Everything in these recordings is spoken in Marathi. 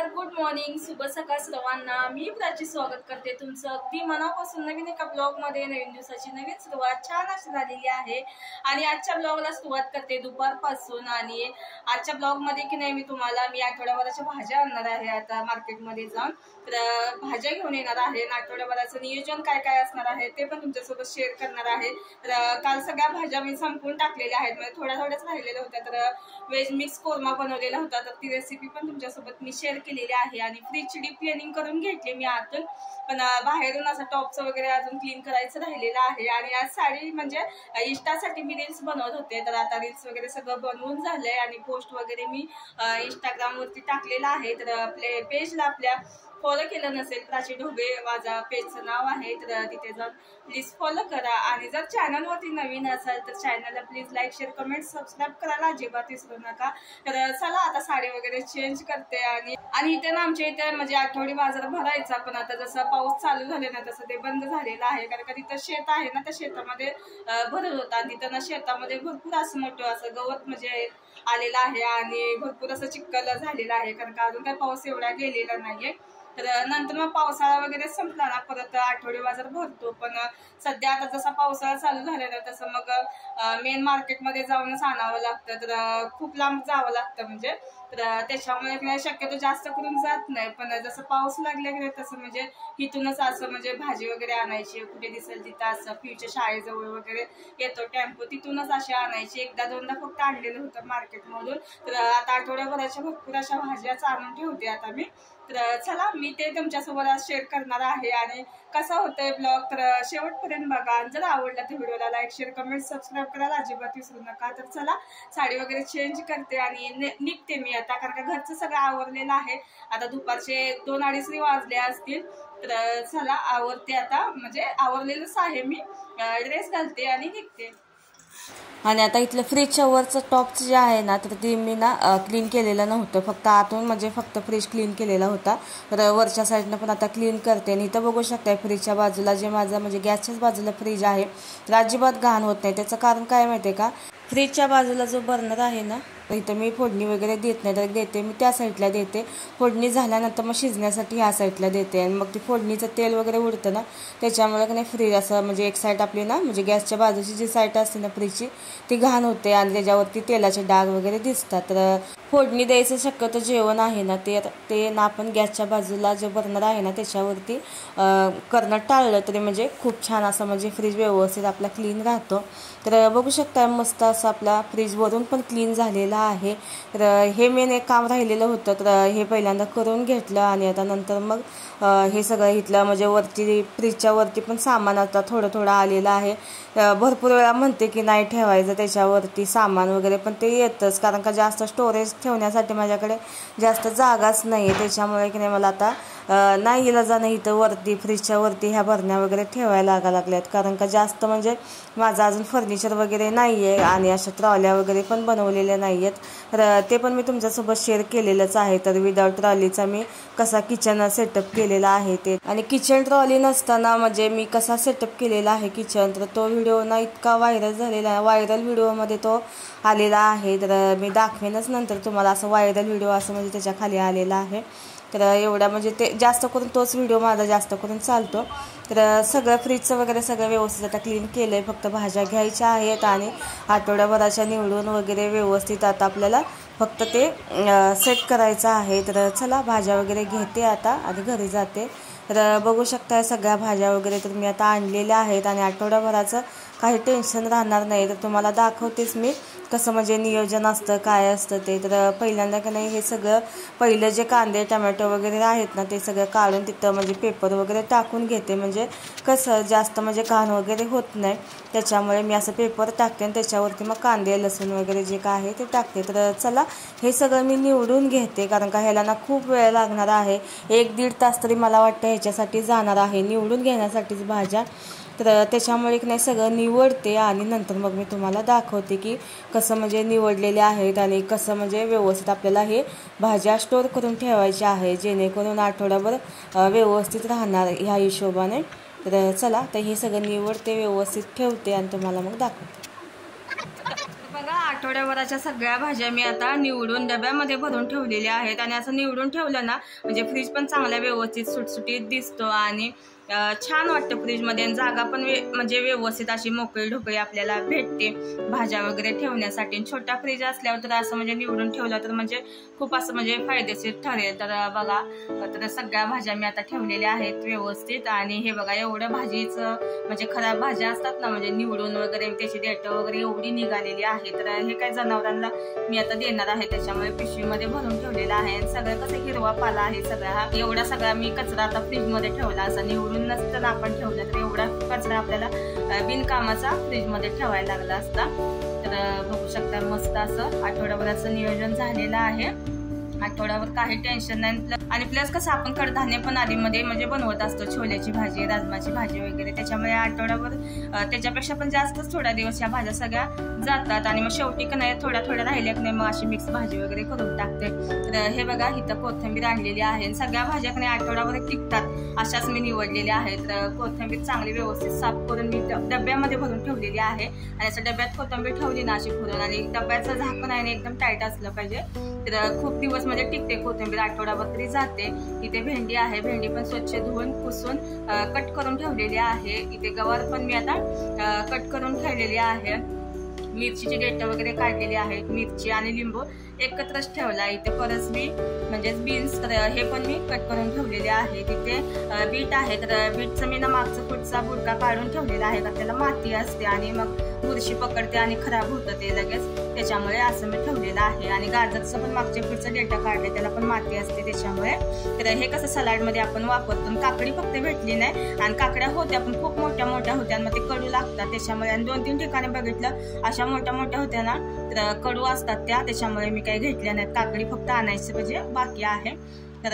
नमस्कार, गुड मॉर्निंग, शुभ सकाळ सर्वांना। मी प्राची स्वागत करते तुमचं अगदी मनापासून नवीन एका ब्लॉगमध्ये। नवीन दिवसाची नवीन सुरुवात छान अशी झालेली आहे आणि आजच्या ब्लॉगला सुरुवात करते दुपारपासून। आणि आजच्या ब्लॉगमध्ये की नाही मी आठवड्याभराच्या भाज्या आणणार आहे आता मार्केटमध्ये जाऊन। तर भाज्या घेऊन येणार आहे, आठवड्याभराचं नियोजन काय काय असणार आहे ते पण तुमच्यासोबत शेअर करणार आहे। तर काल सगळ्या भाज्या मी संपवून टाकलेल्या आहेत, म्हणजे थोड्याच राहिलेल्या होत्या। तर वेज मिक्स कोरमा बनवलेला होता, तर ती रेसिपी पण तुमच्यासोबत मी शेअर केलेली आहे। आणि फ्रीजची डीप क्लिनिंग करून घेतली मी आतून, पण बाहेरून असं टॉपचं वगैरे अजून क्लीन करायचं राहिलेलं आहे। आणि आज साडी म्हणजे इंस्टासाठी मी रील्स बनवत होते, तर आता रील्स वगैरे सगळं बनवून झालंय आणि पोस्ट वगैरे मी इंस्टाग्रामवरती टाकलेलं आहे। तर पेजला आपल्या फॉलो केलं नसेल, प्राची ढोबे माझा पेजचं नाव आहे, तर तिथे जाऊन प्लीज फॉलो करा। आणि जर चॅनलवरती नवीन असाल तर चॅनलला please like, share, comment, subscribe करायला अजिबात विसरू नका। तर चला आता साडी वगैरे चेंज करते। आणि इथे ना आमच्या इथे म्हणजे आठवडी बाजार भरायचा, पण आता जसं पाऊस चालू झाले ना तसं ते बंद झालेलं आहे, कारण का तिथं शेत आहे ना, त्या शेतामध्ये भरत होता। आणि तिथं ना शेतामध्ये भरपूर असं मोठं असं गवत म्हणजे आलेलं आहे आणि भरपूर असं चिखल झालेलं आहे, कारण का अजून काही पाऊस एवढा गेलेला नाहीये। तर नंतर मग पावसाळा वगैरे संपला ना परत आठवडी बाजार भरतो, पण सध्या आता जसा पावसाळा चालू झालेला तसं मग मेन मार्केटमध्ये जाऊनच आणावं लागतं, तर खूप लांब जावं लागतं म्हणजे। तर त्याच्यामुळे शक्यतो जास्त करून जात नाही, पण जसं पाऊस लागला की तसं म्हणजे इथूनच असं म्हणजे भाजी वगैरे आणायची, कुठे दिसेल तिथं असं फ्यूच्या शाळेजवळ वगैरे येतो टेम्पो, तिथूनच अशा आणायची। एकदा दोनदा फक्त आणलेलं होतं मार्केटमधून। तर आता आठवड्याभराच्या भरपूर अशा भाज्याच आणून ठेवते आता मी। तर चला मी ते तुमच्यासोबत आज शेअर करणार आहे। आणि कसा होतोय ब्लॉग तर शेवटपर्यंत बघा। जर आवडला तर व्हिडिओला लाईक, शेअर, कमेंट, सबस्क्राईब करायला अजिबात विसरू नका। तर चला साडी वगैरे चेंज करते आणि निघते मी आता, कारण का घरचं सगळं आवरलेलं आहे। आता दुपारचे 2-2:30 वाजले असतील, तर चला आवरते आता, म्हणजे आवरलेलंच आहे मी, ड्रेस घालते आणि निघते। आणि आता इथलं फ्रीजच्या वरचं टॉपचं जे आहे ना, तर ते मी ना क्लीन केलेलं नव्हतं, फक्त आतून म्हणजे फक्त फ्रीज क्लीन केलेला होता। तर वरच्या साईडनं पण आता क्लीन करते। आणि इथं बघू शकताय फ्रीजच्या बाजूला जे माझं म्हणजे गॅसच्याच बाजूला फ्रीज आहे, तर अजिबात घाण होत नाही। त्याचं कारण काय माहिती आहे का, फ्रीजच्या बाजूला जो बर्नर आहे ना, तर इथं मी फोडणी वगैरे देत नाही, तर देते मी त्या साईडला देते। फोडणी झाल्यानंतर मग शिजण्यासाठी ह्या साईडला देते, आणि मग ती फोडणीचं तेल वगैरे उडतं ना, त्याच्यामुळे की नाही फ्रीज असं म्हणजे एक साईड आपली ना म्हणजे गॅसच्या बाजूची जी साईड असते ना फ्रीजची, ती घाण होते आणि त्याच्यावरती तेलाचे डाग वगैरे दिसतात। तर फोडणी द्यायचं शक्यतो जेवण आहे ना ते ना आपण गॅसच्या बाजूला जे बर्नर आहे ना त्याच्यावरती करणं टाळलं तरी म्हणजे खूप छान असं म्हणजे फ्रीज व्यवस्थित आपला क्लीन राहतो। तर बघू शकता मस्त असं आपला फ्रीज वरून पण क्लीन झालेला आहे। तर हे मेन एक काम राहिलेलं होतं, तर हे पहिल्यांदा करून घेतलं। आणि आता नंतर मग हे सगळं इथलं म्हणजे वरती फ्रीजच्या वरती पण सामान आता थोडं थोडं आलेलं आहे। भरपूर वेळा म्हणते की नाही ठेवायचं त्याच्यावरती सामान वगैरे, पण ते येतच, कारण का जास्त स्टोरेज ठेवण्यासाठी माझ्याकडे जास्त जागाच नाही आहे। त्याच्यामुळे की नाही मला आता नाही इलाजानं इथं वरती फ्रीजच्या वरती ह्या भरण्या वगैरे ठेवायला लागल्यात, कारण का जास्त म्हणजे माझं अजून फर्निचर वगैरे नाही आहे आणि अशा ट्रॉल्या वगैरे पण बनवलेल्या नाही आहेत। तर ते पण मी तुमच्यासोबत शेअर केलेलंच आहे। तर विदाऊट ट्रॉलीचा मी कसा किचन सेटअप केलेला आहे ते, आणि किचन ट्रॉली नसताना म्हणजे मी कसा सेटअप केलेला आहे किचन, तर तो व्हिडिओ ना इतका व्हायरल झालेला आहे, व्हायरल व्हिडिओमध्ये तो आलेला आहे। तर मी दाखवेनच नंतर तुम्हाला, असं व्हायरल व्हिडिओ असं म्हणजे त्याच्या खाली आलेला आहे। तर एवढा म्हणजे ते जास्त करून तोच व्हिडिओ माझा जास्त करून चालतो। तर सगळं फ्रीजचं वगैरे सगळं व्यवस्थित आता क्लीन केलं आहे, फक्त भाज्या घ्यायच्या आहेत आणि आठवड्याभराच्या निवडून वगैरे व्यवस्थित आता आपल्याला फक्त ते सेट करायचं आहे। तर चला भाज्या वगैरे घेते आता आणि घरी जाते। तर बघू शकता सगळ्या भाज्या वगैरे तर मी आता आणलेल्या आहेत आणि आठवड्याभराचं काही टेन्शन राहणार नाही। तर तुम्हाला दाखवतेच मी कसं म्हणजे नियोजन असतं काय असतं ते। तर पहिल्यांदा का नाही हे सगळं पहिलं जे कांदे टमॅटो वगैरे आहेत ना ते सगळं काढून तिथं म्हणजे पेपर वगैरे टाकून घेते, म्हणजे कसं जास्त म्हणजे घाण वगैरे होत नाही, त्याच्यामुळे मी असं पेपर टाकते आणि त्याच्यावरती मग कांदे लसूण वगैरे जे काय आहे ते टाकते। तर चला हे सगळं मी निवडून घेते, कारण का ह्याला ना खूप वेळ लागणार आहे, 1-1.5 तास तरी मला वाटतं ह्याच्यासाठी जाणार आहे निवडून घेण्यासाठीच भाज्या। तर त्याच्यामुळे की नाही सगळं निवडते आणि नंतर मग मी तुम्हाला दाखवते की कसं म्हणजे निवडलेले आहेत आणि कसं म्हणजे व्यवस्थित आपल्याला हे भाज्या स्टोर करून ठेवायच्या आहे, जेणेकरून आठवड्याभर व्यवस्थित राहणार ह्या हिशोबाने। तर चला तर हे सगळं निवडते व्यवस्थित ठेवते आणि तुम्हाला मग दाखवते। बघा आठवड्याभराच्या सगळ्या भाज्या मी आता निवडून डब्यामध्ये भरून ठेवलेल्या आहेत. आणि असं निवडून ठेवलं ना म्हणजे फ्रीज पण चांगल्या व्यवस्थित सुटसुटीत दिसतो आणि छान वाटतं फ्रीजमध्ये. आणि जागा पण म्हणजे व्यवस्थित अशी मोकळी ढोकळी आपल्याला भेटते भाज्या वगैरे ठेवण्यासाठी. छोटा फ्रीज असल्यावर तर असं म्हणजे निवडून ठेवलं तर म्हणजे खूप असं म्हणजे फायदेशीर ठरेल. तर बघा तर सगळ्या भाज्या मी आता ठेवलेल्या आहेत व्यवस्थित. आणि हे बघा एवढं भाजीचं म्हणजे खराब भाज्या असतात ना म्हणजे निवडून वगैरे त्याची देठ वगैरे एवढी निघालेली आहे. तर हे काय जनावरांना मी आता देणार आहे त्याच्यामुळे पिशवीमध्ये भरून ठेवलेला आहे. सगळं कसं हिरवा पाला आहे सगळा हा. एवढा सगळा मी कचरा आता फ्रीजमध्ये ठेवला. असा निवडून नसताना आपण ठेवलं तर एवढा कचरा आपल्याला बिनकामाचा फ्रीजमध्ये ठेवायला लागला असता. तर बघू शकता मस्त असं आठवड्याभराचं नियोजन झालेलं आहे. आठवड्यावर काही टेन्शन नाही. आणि प्लस कसं आपण कडधान्य पण आधीमध्ये म्हणजे बनवत असतो, छोल्याची भाजी, राजमाची भाजी वगैरे. त्याच्यामुळे आठवड्यावर त्याच्यापेक्षा पण जास्तच थोड्या दिवस या भाज्या सगळ्या जातात. आणि मग शेवटी का नाही थोड्या राहिल्या की नाही मग अशी मिक्स भाजी वगैरे करून टाकते. तर हे बघा इथं कोथिंबीर आणलेली आहे. सगळ्या भाज्या का नाही आठवड्यावर टिकतात अशाच मी निवडलेल्या आहेत. तर कोथिंबीर चांगली व्यवस्थित साफ करून मी डब्यामध्ये भरून ठेवलेली आहे. आणि असं डब्यात कोथिंबीर ठेवली ना अशी भरून आणि डब्याचं झाकण आहे एकदम टाईट असलं पाहिजे. तर खूप दिवस म्हणजे टिकते कोथिंबीर, आठवड्याभर तरी जाते. इथे भेंडी आहे, भेंडी पण स्वच्छ धुवून पुसून कट करून ठेवलेली आहे. इथे गवार पण मी आता कट करून ठेवलेली आहे. मिरचीची देठ वगैरे काढलेली आहेत. मिरची आणि लिंबू एकत्रच ठेवला. इथे परसबी म्हणजेच बीन्स हे पण मी कट करून ठेवलेले आहेत. इथे बीट आहे. तर बीटचं मी ना मागचा पुढचा बुडका काढून ठेवलेला आहे. तर त्याला माती असते आणि मग बुरशी पकडते आणि खराब होतं ते लगेच, त्याच्यामुळे असं मी ठेवलेलं आहे. आणि गाजरचं पण मागच्या पुढचं डेटा काढले त्याला पण माती असते त्याच्यामुळे. तर हे कसं सलाडमध्ये आपण वापरतो. काकडी फक्त भेटली नाही आणि काकड्या होत्या पण खूप मोठ्या मोठ्या होत्या मग ते कडू लागतात त्याच्यामुळे. आणि 2-3 ठिकाणी बघितलं अशा मोठ्या मोठ्या होत्या ना तर कडू असतात त्या, त्याच्यामुळे मी काही घेतल्या नाहीत. काकडी फक्त आणायची म्हणजे बाकी आहे. तर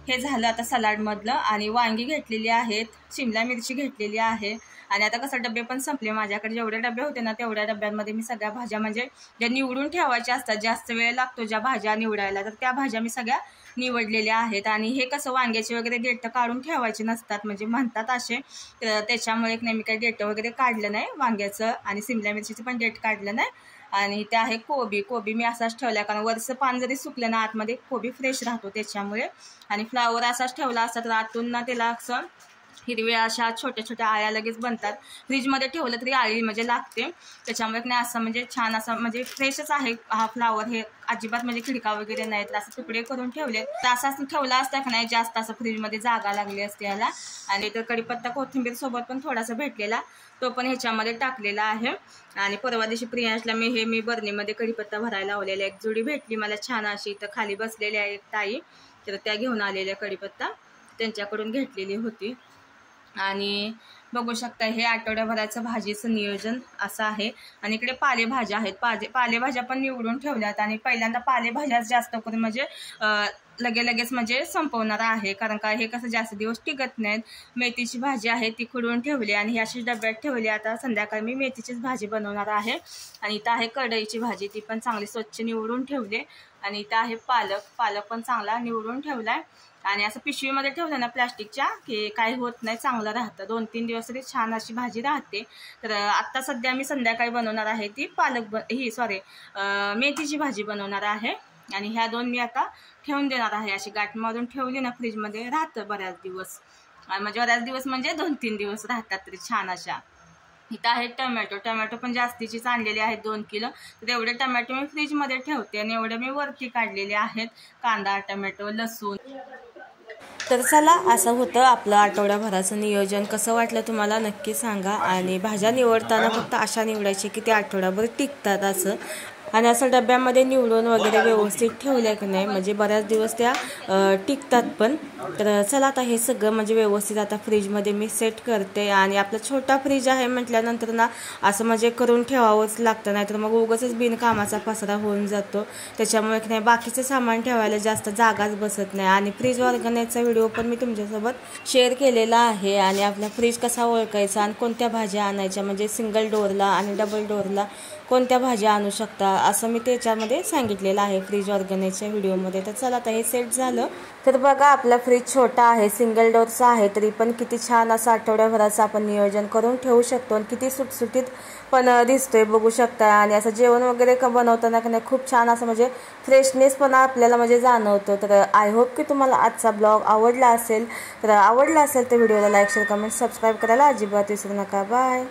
हे झालं आता सलाड मधलं. आणि वांगी घेतलेली आहेत, शिमला मिरची घेतलेली आहे. आणि आता कसं डबे पण संपले माझ्याकडे. जेवढे डबे होते ना तेवढ्या डब्यांमध्ये मी सगळ्या भाज्या म्हणजे ज्या निवडून ठेवायच्या असतात, जास्त वेळ लागतो ज्या भाज्या निवडायला, तर त्या भाज्या मी सगळ्या निवडलेल्या आहेत. आणि हे कसं वांग्याचे वगैरे देठ काढून ठेवायचे नसतात म्हणजे म्हणतात असे, तर त्याच्यामुळे नाही मी काही देठ वगैरे काढलं नाही वांग्याचं. आणि शिमला मिरचीचं पण देठ काढलं नाही. आणि ते आहे कोबी मी असाच ठेवला कारण वरचं पान जरी सुकलं ना आतमध्ये कोबी फ्रेश राहतो त्याच्यामुळे. आणि फ्लावर असाच ठेवला असता तर आतून ना त्याला असं हिरव्या अशा छोट्या छोट्या आळ्या लगेच बनतात. फ्रीजमध्ये ठेवलं तरी आळी म्हणजे लागते त्याच्यामुळे नाही असं म्हणजे छान असं म्हणजे फ्रेशच आहे हा फ्लावर. हे अजिबात म्हणजे खिडका वगैरे नाही तर असं तुकडे करून ठेवले. तर असं ठेवला असता का नाही जास्त असं फ्रीजमध्ये जागा लागली असते याला. आणि तर कढीपत्ता कोथिंबीर सोबत पण थोडासा भेटलेला तो पण ह्याच्यामध्ये टाकलेला आहे. आणि परवा दिवशी प्रियांशला मी बरणीमध्ये कढीपत्ता भरायला लावलेला. एक जुडी भेटली मला छान अशी, तर खाली बसलेल्या एक ताई तर त्या घेऊन आलेल्या कढीपत्ता त्यांच्याकडून घेतलेली होती. आणि बघू शकता हे आठवड्याभराचं भाजीचं नियोजन असं आहे. आणि इकडे पालेभाज्या आहेत. पालेभाज्या पण निवडून ठेवल्यात. आणि पहिल्यांदा पालेभाज्याच जास्त करून म्हणजे लगेच म्हणजे संपवणार आहे कारण का हे कसं जास्त दिवस टिकत नाहीत. मेथीची भाजी आहे ती खुडून ठेवली आणि ही अशी डब्यात ठेवली. आता संध्याकाळी मी मेथीचीच भाजी बनवणार आहे. आणि इथं आहे कढईची भाजी, ती पण चांगली स्वच्छ निवडून ठेवले. आणि इथं आहे पालक पण चांगला निवडून ठेवलाय. आणि असं पिशवीमध्ये ठेवलं ना प्लास्टिकच्या की काही होत नाही, चांगलं राहतं. 2-3 दिवस तरी छान अशी भाजी राहते. तर आत्ता सध्या मी संध्याकाळी बनवणार आहे ती मेथीची भाजी बनवणार आहे. आणि ह्या दोन मी आता ठेवून देणार आहे. अशी गाठ मारून ठेवली ना फ्रीजमध्ये राहतं बऱ्याच दिवस. म्हणजे बऱ्याच दिवस म्हणजे 2-3 दिवस राहतात तरी छान अशा. इथं आहे टमॅटो पण जास्तीचीच आणलेले आहेत 2 किलो. तर एवढे टमॅटो मी फ्रीजमध्ये ठेवते आणि एवढे मी वरती काढलेले आहेत. कांदा, टमॅटो, लसूण. तर चला असं होतं आपलं आठवड्याभराचं नियोजन. कसं वाटलं तुम्हाला नक्की सांगा. आणि भाज्या निवडताना फक्त अशा निवडायची की ते आठवड्याभर टिकतात असं. आणि असं डब्यामध्ये निवडून वगैरे व्यवस्थित ठेवल्या की नाही म्हणजे बऱ्याच दिवस त्या टिकतात पण. तर चला आता हे सगळं म्हणजे व्यवस्थित आता फ्रीजमध्ये मी सेट करते. आणि आपला छोटा फ्रीज आहे म्हटल्यानंतर ना असं म्हणजे करून ठेवावंच लागतं, नाही तर मग उगाचच बिनकामाचा पसरा होऊन जातो. त्याच्यामुळे की नाही बाकीचं सामान ठेवायला जास्त जागाच बसत नाही. आणि फ्रीज ऑर्गनाईजचा व्हिडिओ पण मी तुमच्यासोबत शेअर केलेला आहे. आणि आपला फ्रीज कसा ओळखायचा आणि कोणत्या भाज्या आणायच्या म्हणजे सिंगल डोअरला आणि डबल डोअरला कोणत्या भाज्या आणू शकता असं मी त्याच्यामध्ये सांगितलेलं आहे फ्रीज ऑर्गनाइजच्या व्हिडिओमध्ये. तर चला आता हे सेट झालं. तर बघा आपला फ्रीज छोटा आहे, सिंगल डोअरचा आहे, तरी पण किती छान असं आठवड्याभराचं आपण नियोजन करून ठेवू शकतो आणि किती सुटसुटीत पण दिसतोय बघू शकता. आणि असं जेवण वगैरे बनवताना की नाही खूप छान असं म्हणजे फ्रेशनेस पण आपल्याला म्हणजे जाणवतो. तर आय होप की तुम्हाला आजचा ब्लॉग आवडला असेल. तर आवडला असेल तर व्हिडिओला लाईक शेअर कमेंट सबस्क्राईब करायला अजिबात विसरू नका. बाय.